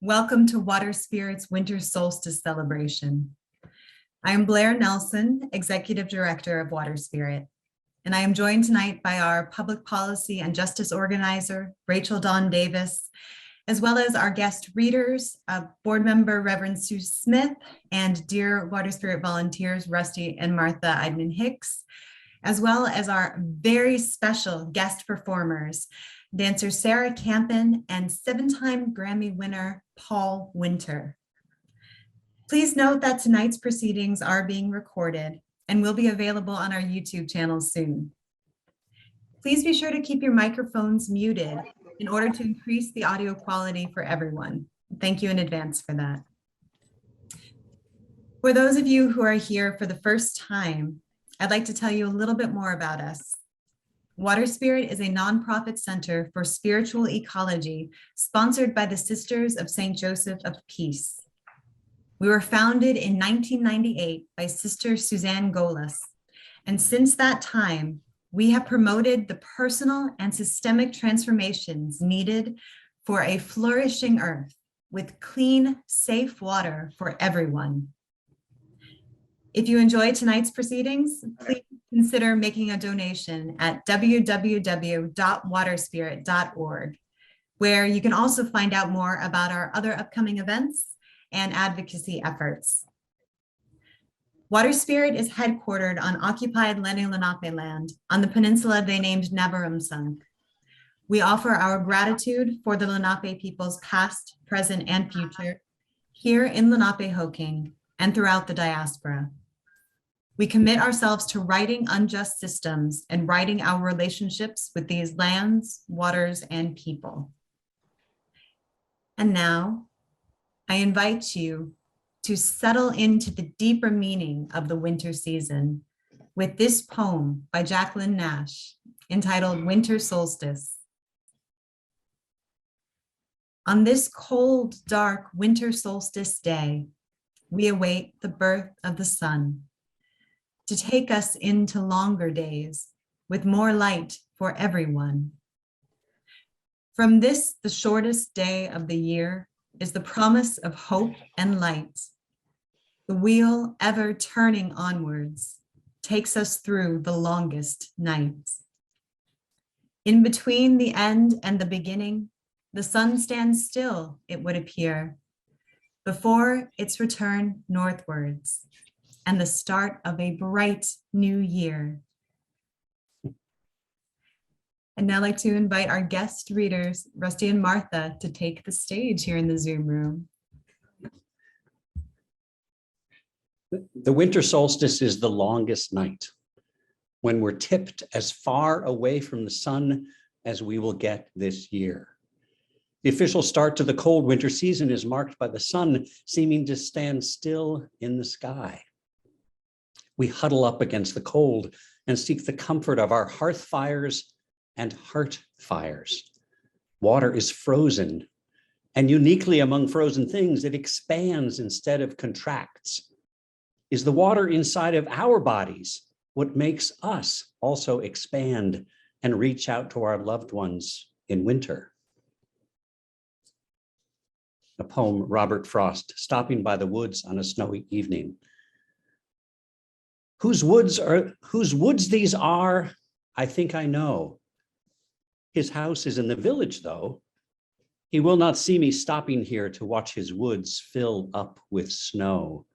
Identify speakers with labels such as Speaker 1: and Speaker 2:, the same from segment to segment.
Speaker 1: Welcome to Waterspirit's Winter Solstice celebration. I am Blair Nelson, Executive Director of Waterspirit, and I am joined tonight by our Public Policy and Justice Organizer, Rachel Dawn Davis, as well as our guest readers, Board Member Reverend Sue Smith, and dear Waterspirit volunteers, Rusty and Martha Eidman Hicks, as well as our very special guest performers, dancer Sarah Campen and 7-time Grammy winner Paul Winter. Please note that tonight's proceedings are being recorded and will be available on our YouTube channel soon. Please be sure to keep your microphones muted in order to increase the audio quality for everyone. Thank you in advance for that. For those of you who are here for the first time, I'd like to tell you a little bit more about us. Waterspirit is a nonprofit center for spiritual ecology sponsored by the Sisters of St. Joseph of Peace. We were founded in 1998 by Sister Suzanne Golas, and since that time, we have promoted the personal and systemic transformations needed for a flourishing earth with clean, safe water for everyone. If you enjoy tonight's proceedings, please consider making a donation at www.waterspirit.org, where you can also find out more about our other upcoming events and advocacy efforts. Waterspirit is headquartered on occupied Lenni Lenape land on the peninsula they named Nabarumsunk. We offer our gratitude for the Lenape people's past, present, and future here in Lenapehoking and throughout the diaspora. We commit ourselves to righting unjust systems and righting our relationships with these lands, waters, and people. And now, I invite you to settle into the deeper meaning of the winter season with this poem by Jacqueline Nash entitled Winter Solstice. On this cold, dark winter solstice day, we await the birth of the sun to take us into longer days with more light for everyone. From this, the shortest day of the year, is the promise of hope and light. The wheel, ever turning onwards, takes us through the longest nights. In between the end and the beginning, the sun stands still, it would appear, before its return northwards and the start of a bright new year. I'd now like to invite our guest readers, Rusty and Martha, to take the stage here in the Zoom room.
Speaker 2: The winter solstice is the longest night, when we're tipped as far away from the sun as we will get this year. The official start to the cold winter season is marked by the sun seeming to stand still in the sky. We huddle up against the cold and seek the comfort of our hearth fires and heart fires. Water is frozen, and uniquely among frozen things, it expands instead of contracts. Is the water inside of our bodies what makes us also expand and reach out to our loved ones in winter? A poem, Robert Frost, Stopping by the Woods on a Snowy Evening. Whose woods these are, I think I know. His house is in the village, though. He will not see me stopping here to watch his woods fill up with snow.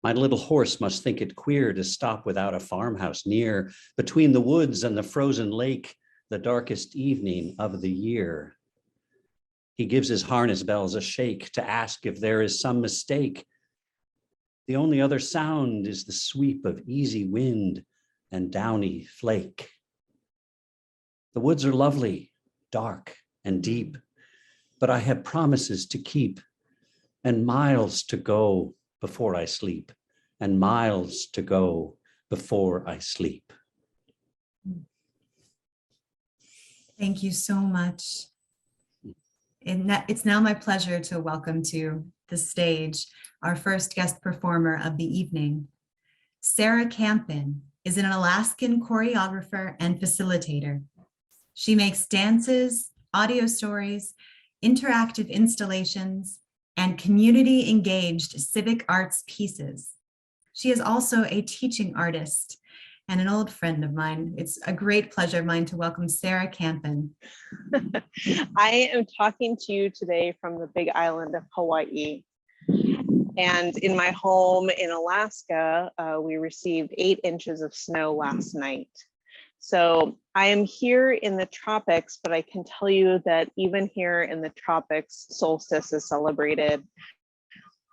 Speaker 2: My little horse must think it queer to stop without a farmhouse near, between the woods and the frozen lake, the darkest evening of the year. He gives his harness bells a shake to ask if there is some mistake. The only other sound is the sweep of easy wind and downy flake. The woods are lovely, dark and deep, but I have promises to keep and miles to go before I sleep, and miles to go before I sleep.
Speaker 1: Thank you so much. It's now my pleasure to welcome to the stage our first guest performer of the evening. Sarah Campen is an Alaskan choreographer and facilitator. She makes dances, audio stories, interactive installations, and community engaged civic arts pieces. She is also a teaching artist and an old friend of mine. It's a great pleasure of mine to welcome Sarah Campen.
Speaker 3: I am talking to you today from the big island of Hawaii. And in my home in Alaska, we received 8 inches of snow last night. So I am here in the tropics, but I can tell you that even here in the tropics, solstice is celebrated.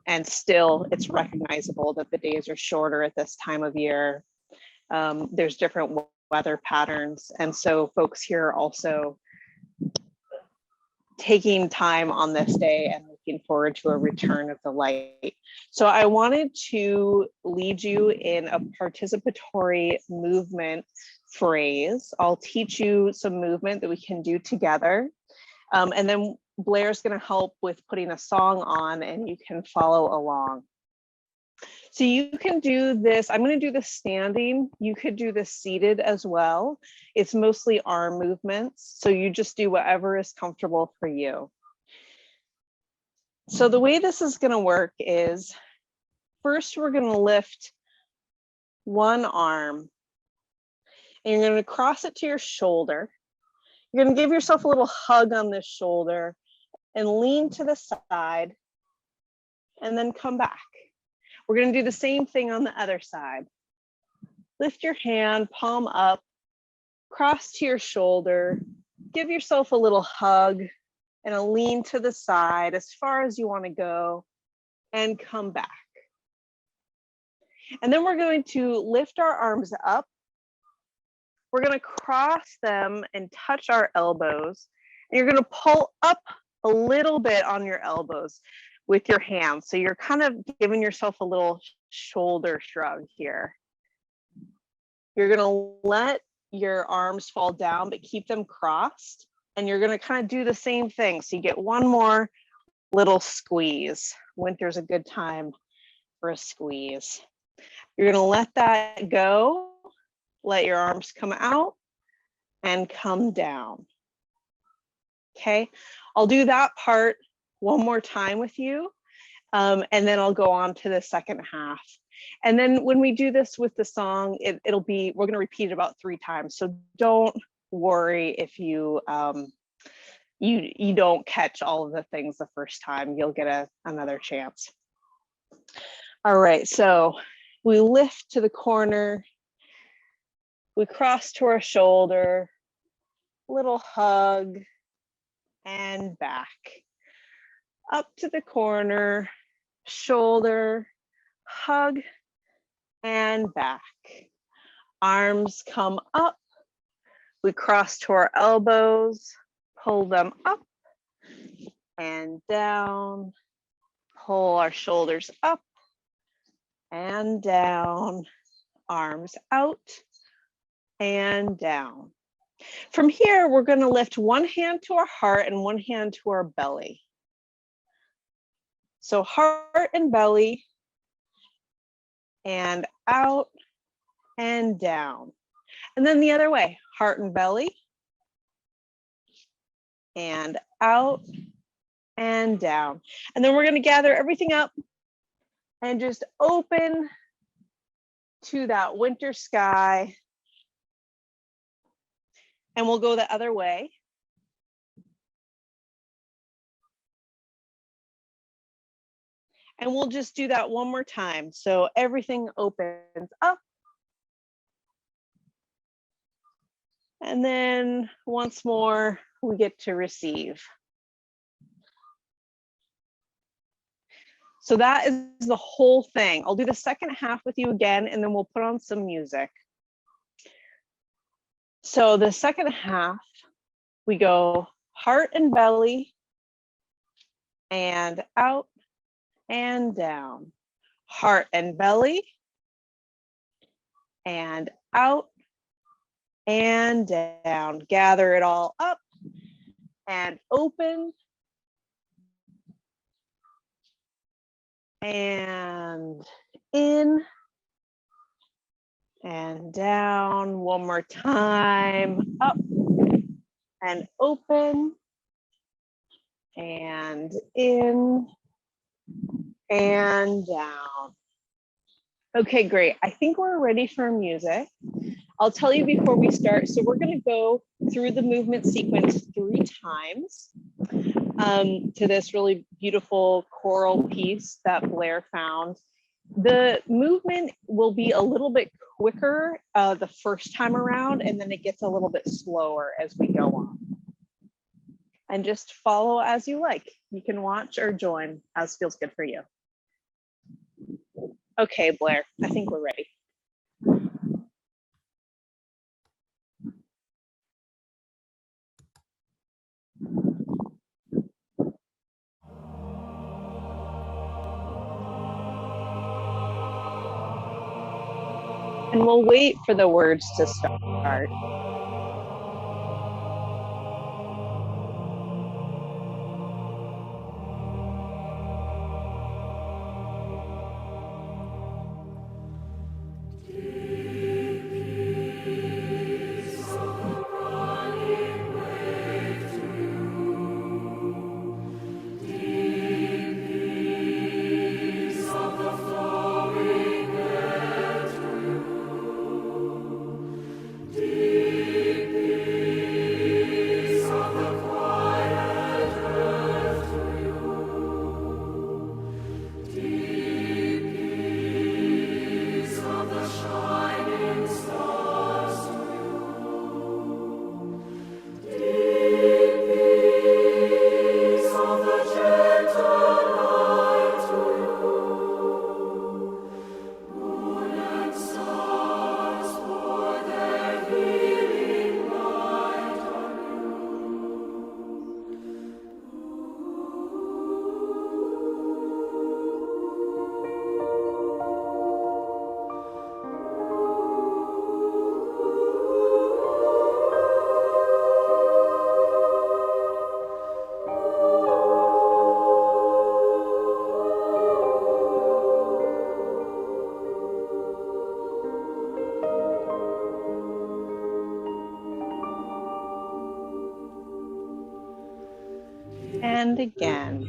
Speaker 3: And still it's recognizable that the days are shorter at this time of year. There's different weather patterns. And so folks here are also taking time on this day and looking forward to a return of the light. So I wanted to lead you in a participatory movement phrase. I'll teach you some movement that we can do together. And then Blair's going to help with putting a song on and you can follow along. So you can do this. I'm going to do the standing. You could do this seated as well. It's mostly arm movements. So you just do whatever is comfortable for you. So the way this is going to work is first we're going to lift one arm and you're going to cross it to your shoulder. You're going to give yourself a little hug on this shoulder and lean to the side and then come back. We're going to do the same thing on the other side. Lift your hand, palm up, cross to your shoulder, give yourself a little hug and a lean to the side as far as you want to go and come back. And then we're going to lift our arms up. We're going to cross them and touch our elbows. And you're going to pull up a little bit on your elbows with your hands. So you're kind of giving yourself a little shoulder shrug here. You're going to let your arms fall down, but keep them crossed. And you're going to kind of do the same thing. So you get one more little squeeze. Winter's a good time for a squeeze. You're going to let that go. Let your arms come out and come down. Okay, I'll do that part one more time with you, and then I'll go on to the second half. And then when we do this with the song, it'll be, we're going to repeat it about 3 times. So don't worry if you you don't catch all of the things the first time. You'll get another chance. All right, so we lift to the corner, we cross to our shoulder, little hug, and back. Up to the corner, shoulder, hug, and back. Arms come up. We cross to our elbows, pull them up and down. Pull our shoulders up and down. Arms out and down. From here, we're going to lift one hand to our heart and one hand to our belly. So heart and belly, and out and down. And then the other way, heart and belly, and out and down. And then we're going to gather everything up and just open to that winter sky. And we'll go the other way. And we'll just do that one more time. So everything opens up. And then once more, we get to receive. So that is the whole thing. I'll do the second half with you again, and then we'll put on some music. So the second half, we go heart and belly, and out and down. Heart and belly, and out and down. Gather it all up and open. And in and down. One more time. Up and open. And in and down. Okay, great. I think we're ready for music. I'll tell you before we start. So we're going to go through the movement sequence 3 times to this really beautiful choral piece that Blair found. The movement will be a little bit quicker the first time around, and then it gets a little bit slower as we go on. And just follow as you like. You can watch or join as feels good for you. Okay, Blair, I think we're ready. And we'll wait for the words to start. And again.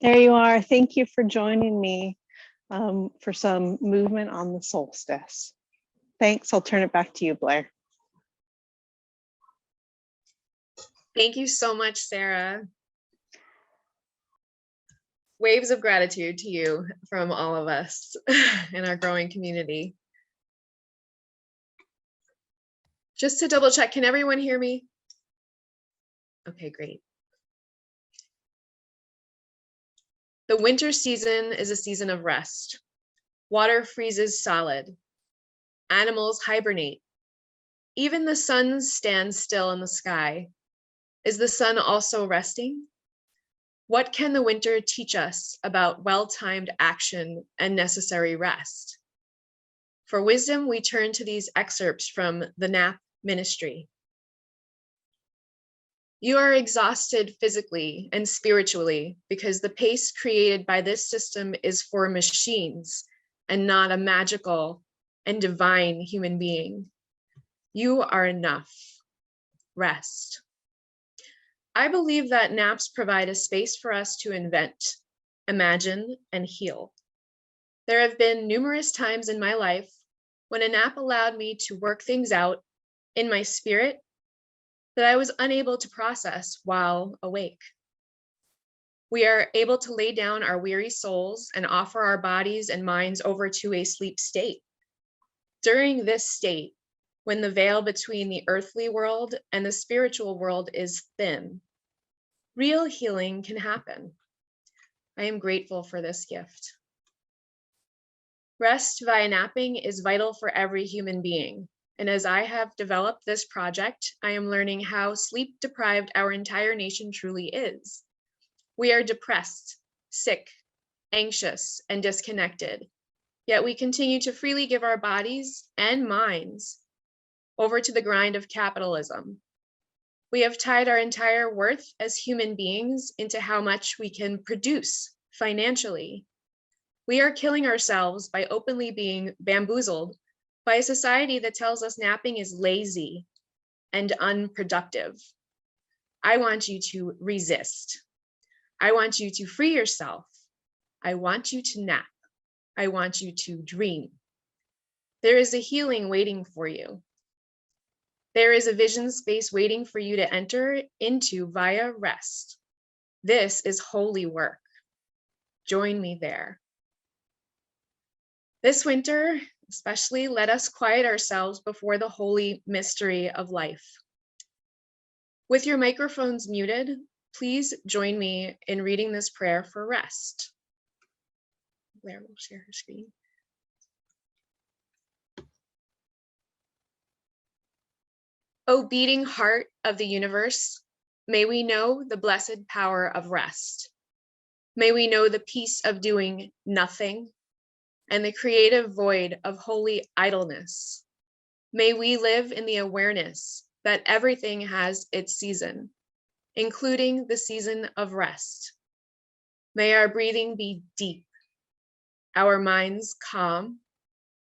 Speaker 3: There you are. Thank you for joining me for some movement on the solstice. Thanks. I'll turn it back to you, Blair.
Speaker 4: Thank you so much, Sarah. Waves of gratitude to you from all of us in our growing community. Just to double check, can everyone hear me? Okay, great. The winter season is a season of rest. Water freezes solid. Animals hibernate. Even the sun stands still in the sky. Is the sun also resting? What can the winter teach us about well-timed action and necessary rest? For wisdom, we turn to these excerpts from the Nap Ministry. You are exhausted physically and spiritually because the pace created by this system is for machines and not a magical and divine human being. You are enough. Rest. I believe that naps provide a space for us to invent, imagine, and heal. There have been numerous times in my life when a nap allowed me to work things out in my spirit that I was unable to process while awake. We are able to lay down our weary souls and offer our bodies and minds over to a sleep state. During this state, when the veil between the earthly world and the spiritual world is thin, real healing can happen. I am grateful for this gift. Rest via napping is vital for every human being. And as I have developed this project, I am learning how sleep deprived our entire nation truly is. We are depressed, sick, anxious, and disconnected, yet we continue to freely give our bodies and minds over to the grind of capitalism. We have tied our entire worth as human beings into how much we can produce financially. We are killing ourselves by openly being bamboozled by a society that tells us napping is lazy and unproductive. I want you to resist. I want you to free yourself. I want you to nap. I want you to dream. There is a healing waiting for you. There is a vision space waiting for you to enter into via rest. This is holy work. Join me there. This winter, especially, let us quiet ourselves before the holy mystery of life. With your microphones muted, please join me in reading this prayer for rest. Blair will share her screen. O beating heart of the universe, may we know the blessed power of rest. May we know the peace of doing nothing and the creative void of holy idleness. May we live in the awareness that everything has its season, including the season of rest. May our breathing be deep, our minds calm,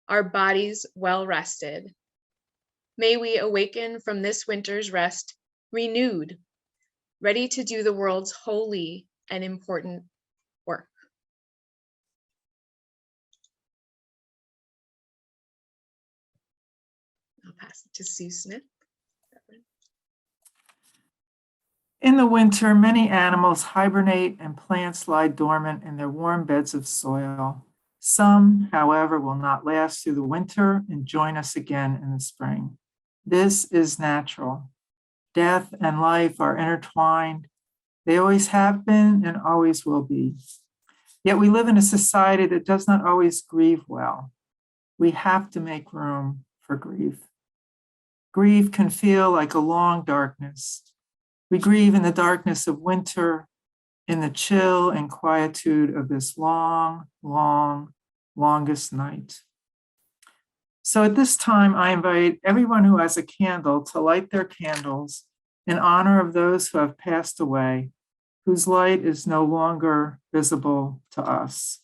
Speaker 4: our bodies well rested. May we awaken from this winter's rest renewed, ready to do the world's holy and important work. I'll pass it to Sue Smith.
Speaker 5: In the winter, many animals hibernate and plants lie dormant in their warm beds of soil. Some, however, will not last through the winter and join us again in the spring. This is natural. Death and life are intertwined. They always have been and always will be. Yet we live in a society that does not always grieve well. We have to make room for grief. Grief can feel like a long darkness. We grieve in the darkness of winter, in the chill and quietude of this long, longest night. So at this time, I invite everyone who has a candle to light their candles in honor of those who have passed away, whose light is no longer visible to us.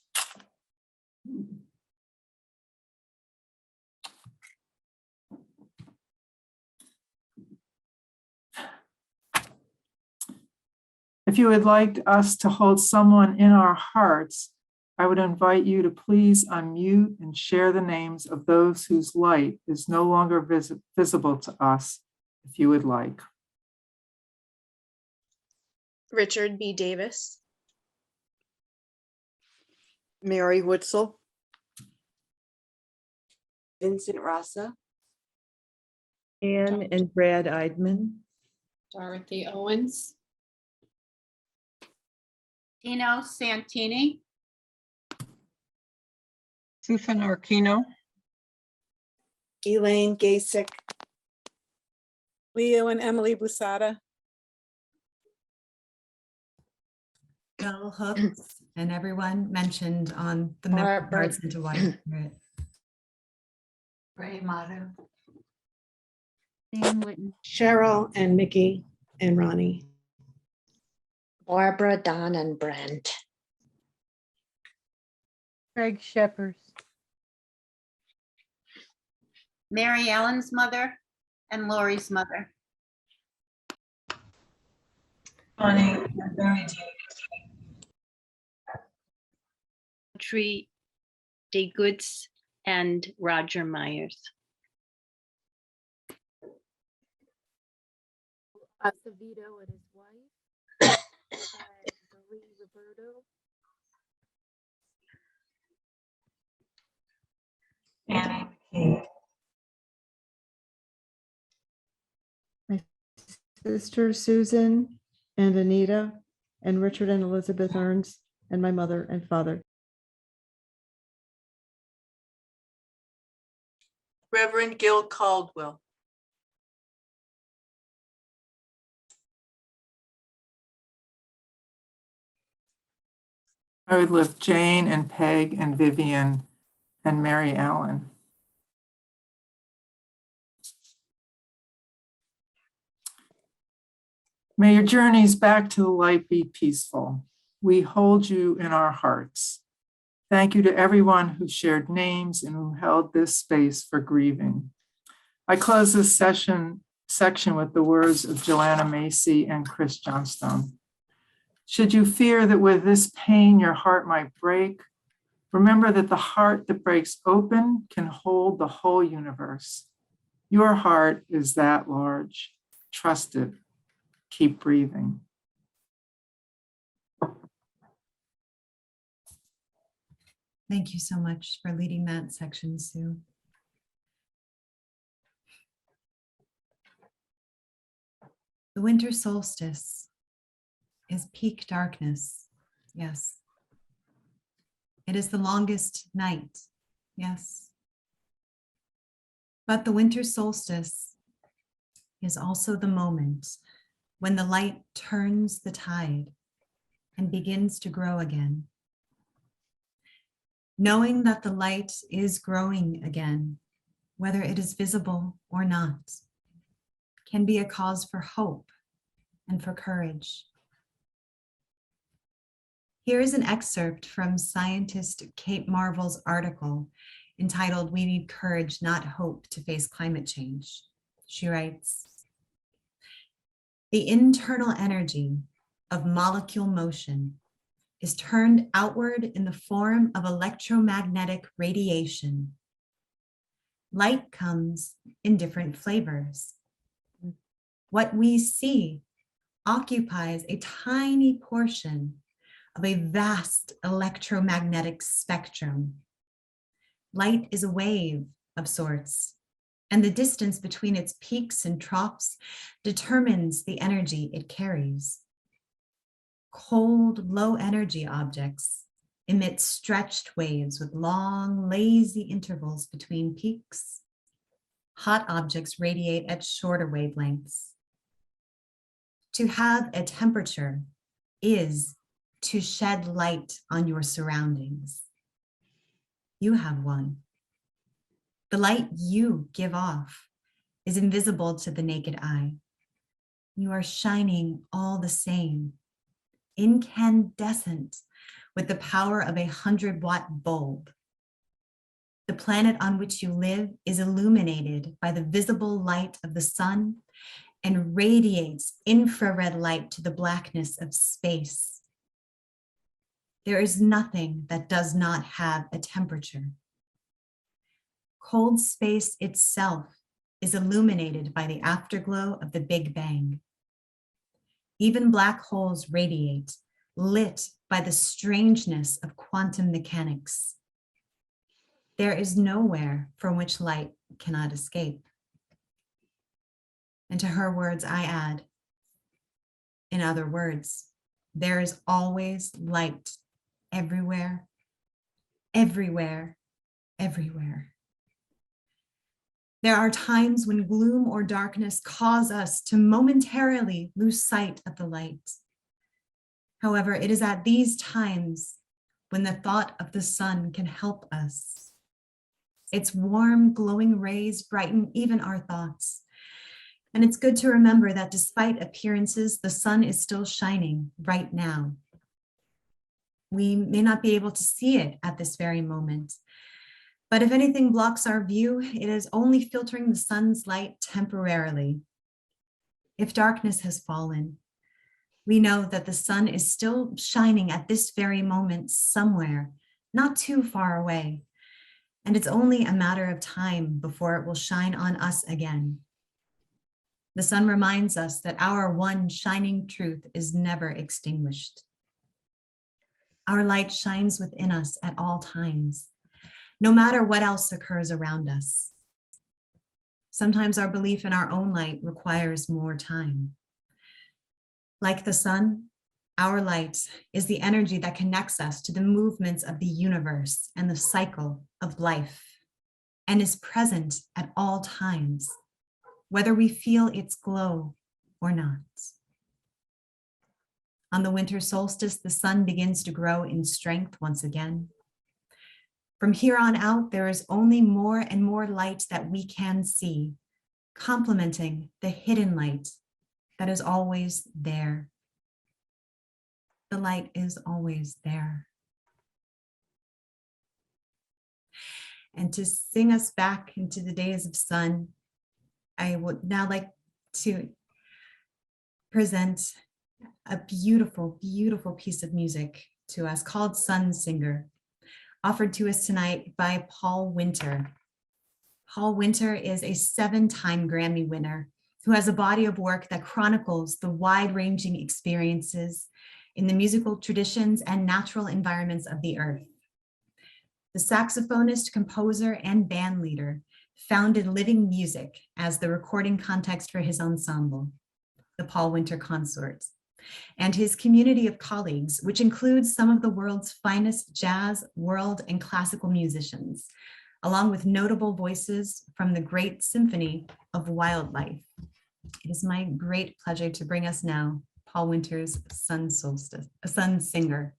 Speaker 5: If you would like us to hold someone in our hearts, I would invite you to please unmute and share the names of those whose light is no longer visible to us, if you would like.
Speaker 4: Richard B. Davis,
Speaker 6: Mary Witzel, Vincent Rassa,
Speaker 7: Anne and Brad Eidman,
Speaker 8: Dorothy Owens,
Speaker 9: Dino Santini,
Speaker 6: Susan Arquino,
Speaker 10: Elaine Gasick,
Speaker 6: Leo and Emily Busada,
Speaker 1: Bill Hooks and everyone mentioned on the memory
Speaker 9: Barbara.
Speaker 1: cards into Waterspirit.
Speaker 9: Ray Mato, Sam Whitten,
Speaker 6: Cheryl and Mickey and Ronnie,
Speaker 9: Barbara, Don, and Brent.
Speaker 7: Craig Shepherd,
Speaker 9: Mary Ellen's mother and Lori's mother.
Speaker 11: Tree Day Goods and Roger Myers.
Speaker 8: Acevedo and his wife, Marie Roberto,
Speaker 1: Annie McKee.
Speaker 7: my sister Susan and Anita, and Richard and Elizabeth Ernst, and my mother and father.
Speaker 10: Reverend Gil Caldwell,
Speaker 5: I would lift Jane and Peg and Vivian and Mary Allen. May your journeys back to the light be peaceful. We hold you in our hearts. Thank you to everyone who shared names and who held this space for grieving. I close this section with the words of Joanna Macy and Chris Johnstone. Should you fear that with this pain your heart might break, remember that the heart that breaks open can hold the whole universe. Your heart is that large. Trust it. Keep breathing.
Speaker 1: Thank you so much for leading that section, Sue. The winter solstice is peak darkness. Yes. It is the longest night. Yes. But the winter solstice is also the moment when the light turns the tide and begins to grow again. Knowing that the light is growing again, whether it is visible or not, can be a cause for hope and for courage. Here is an excerpt from scientist Kate Marvel's article entitled "We Need Courage, Not Hope, to Face Climate Change." She writes, "The internal energy of molecule motion is turned outward in the form of electromagnetic radiation. Light comes in different flavors. What we see occupies a tiny portion of a vast electromagnetic spectrum. Light is a wave of sorts, and the distance between its peaks and troughs determines the energy it carries. Cold, low energy objects emit stretched waves with long, lazy intervals between peaks. Hot objects radiate at shorter wavelengths. To have a temperature is to shed light on your surroundings. You have one. The light you give off is invisible to the naked eye. You are shining all the same, incandescent with the power of a 100-watt bulb. The planet on which you live is illuminated by the visible light of the sun and radiates infrared light to the blackness of space. There is nothing that does not have a temperature. Cold space itself is illuminated by the afterglow of the Big Bang. Even black holes radiate, lit by the strangeness of quantum mechanics. There is nowhere from which light cannot escape. And to her words, I add, in other words, there is always light everywhere, everywhere, everywhere. There are times when gloom or darkness cause us to momentarily lose sight of the light. However, it is at these times when the thought of the sun can help us. Its warm, glowing rays brighten even our thoughts. And it's good to remember that despite appearances, the sun is still shining right now. We may not be able to see it at this very moment, but if anything blocks our view, it is only filtering the sun's light temporarily. If darkness has fallen, we know that the sun is still shining at this very moment somewhere, not too far away. And it's only a matter of time before it will shine on us again. The sun reminds us that our one shining truth is never extinguished. Our light shines within us at all times, no matter what else occurs around us. Sometimes our belief in our own light requires more time. Like the sun, our light is the energy that connects us to the movements of the universe and the cycle of life, and is present at all times, whether we feel its glow or not. On the winter solstice, the sun begins to grow in strength once again. From here on out, there is only more and more light that we can see, complementing the hidden light that is always there. The light is always there. And to sing us back into the days of sun, I would now like to present a beautiful, beautiful piece of music to us called Sun Singer, offered to us tonight by Paul Winter. Paul Winter is a 7-time Grammy winner who has a body of work that chronicles the wide-ranging experiences in the musical traditions and natural environments of the earth. The saxophonist, composer, and band leader founded Living Music as the recording context for his ensemble, the Paul Winter Consorts, and his community of colleagues, which includes some of the world's finest jazz, world, and classical musicians, along with notable voices from the great symphony of wildlife. It is my great pleasure to bring us now Paul Winter's Sun Solstice, a Sun Singer.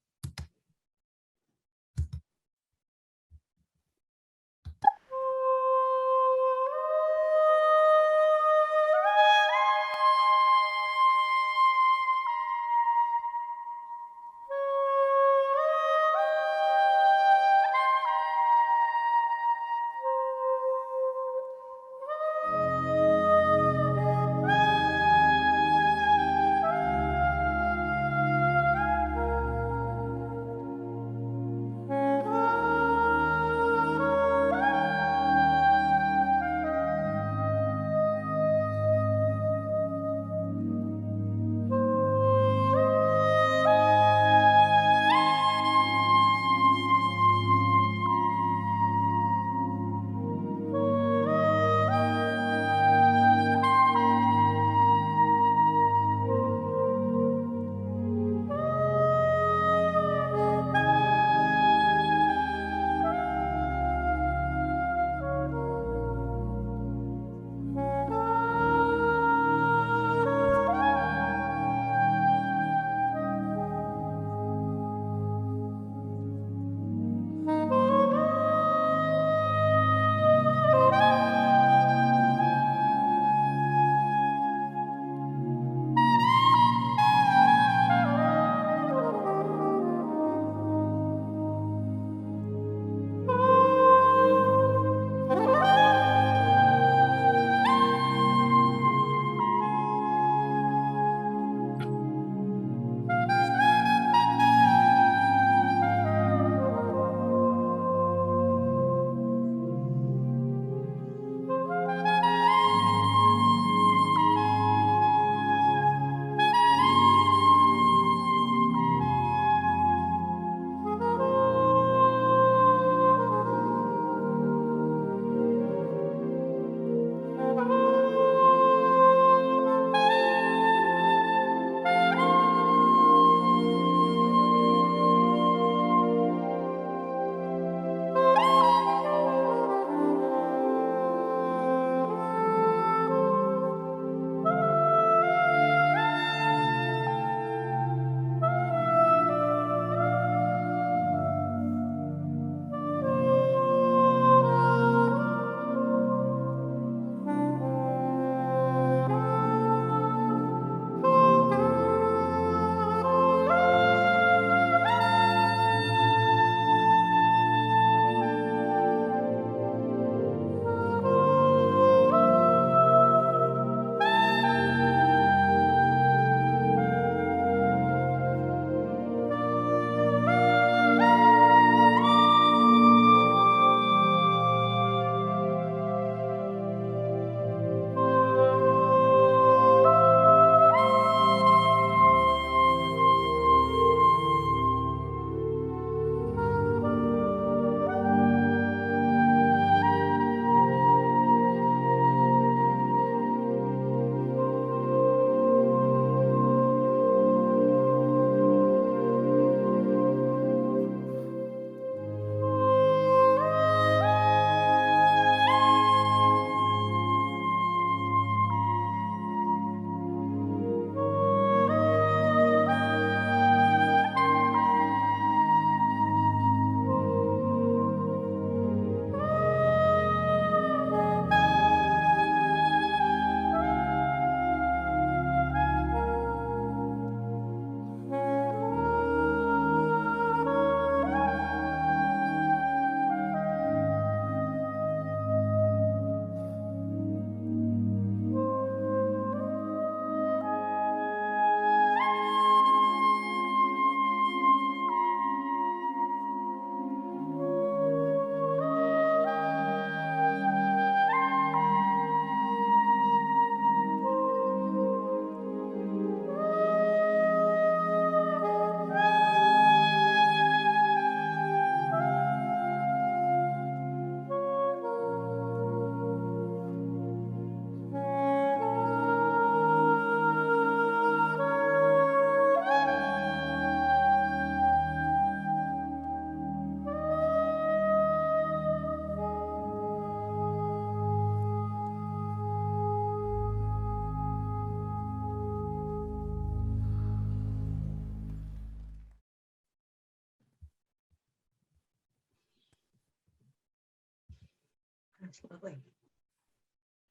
Speaker 6: Absolutely.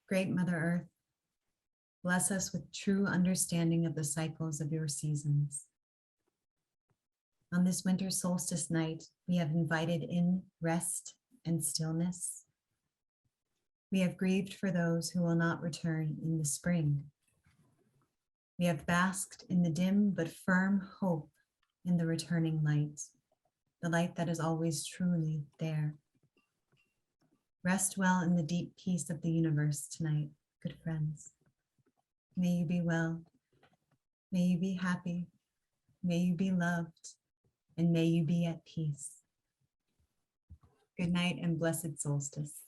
Speaker 1: Great Mother Earth, bless us with true understanding of the cycles of your seasons. On this winter solstice night, we have invited in rest and stillness. We have grieved for those who will not return in the spring. We have basked in the dim but firm hope in the returning light, the light that is always truly there. Rest well in the deep peace of the universe tonight, good friends. May you be well. May you be happy. May you be loved. And may you be at peace. Good night and blessed solstice.